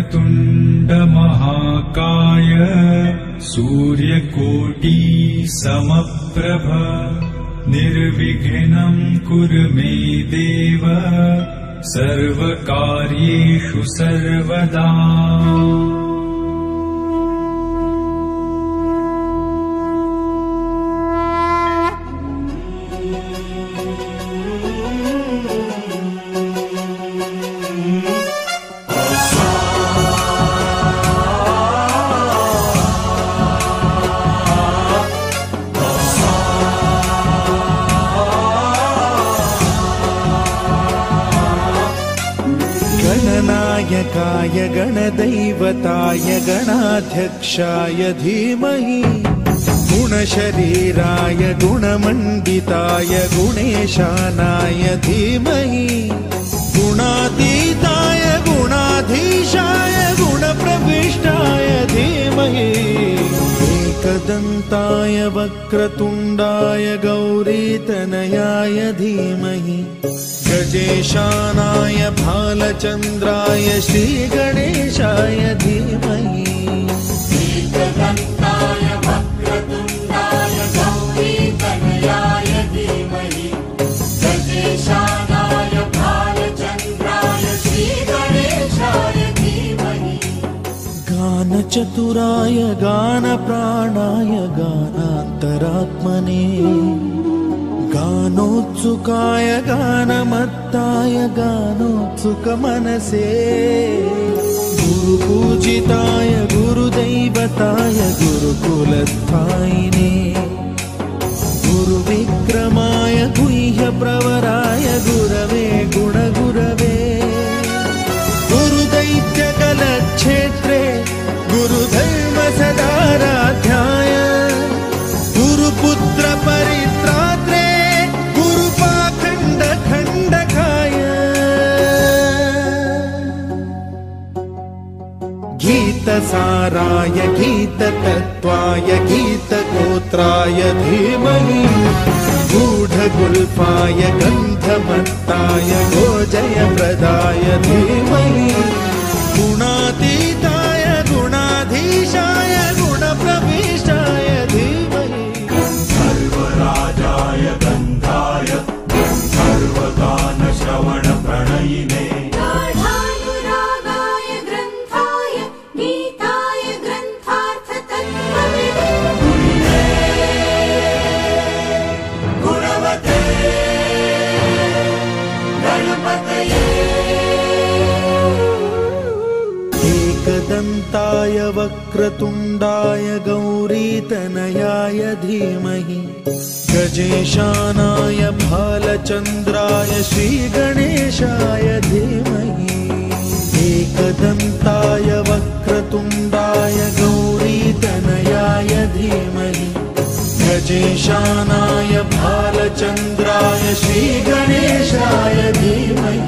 वक्रतुण्ड महाकाय सूर्यकोटि समप्रभ निर्विघ्नं कुरु मे देव सर्वकार्येषु सर्वदा। गणनायकाय गणदैवताय गणाध्यक्षाय धीमहि गुणशरीराय गुणमण्डिताय गुणेशानाय धीमहि गुणातीताय गुणाधीशाय गुणप्रविष्टाय धीमहि एकदन्ताय वक्रतुण्डाय गौरीतनयाय धीमहि गजेशानाय भालचन्द्राय श्रीगणेशाय धीमहि एकदन्ताय वक्रतुण्डाय गौरीतनयाय धीमहि गजेशानाय भालचन्द्राय श्रीगणेशाय धीमहि गानचतुराय गानप्राणाय गानान्तरात्मने गानोत्सुकाय गानमत्ताय गानोत्सुकमनसे गुरुपूजिताय गुरुदैवताय गुरुकुलस्थायिने गुरुविक्रमाय गुह्यप्रवराय गुरवे गुणगुरवे गुरुदैत्यकलक्षेत्रे गुरुधर्मसदाराध्याय गुरुपुत्रपरित्रात्रे गीतसाराय गीततत्त्वाय गीतगोत्राय धीमहि गूढगुल्फाय गन्धमत्ताय गोजयप्रदाय धीमहि गुणातीताय गुणाधीशाय गुणप्रविष्टाय धीमहि सर्वराजाय गन्धाय सर्वगानश्रवणप्रणयिने एकदन्ताय वक्रतुण्डाय गौरीतनयाय धीमहि गजेशानाय भालचन्द्राय श्रीगणेशाय धीमहि एकदन्ताय वक्रतुण्डाय गौरीतनयाय धीमहि गजेशानाय भालचन्द्राय श्रीगणेशाय धीमहि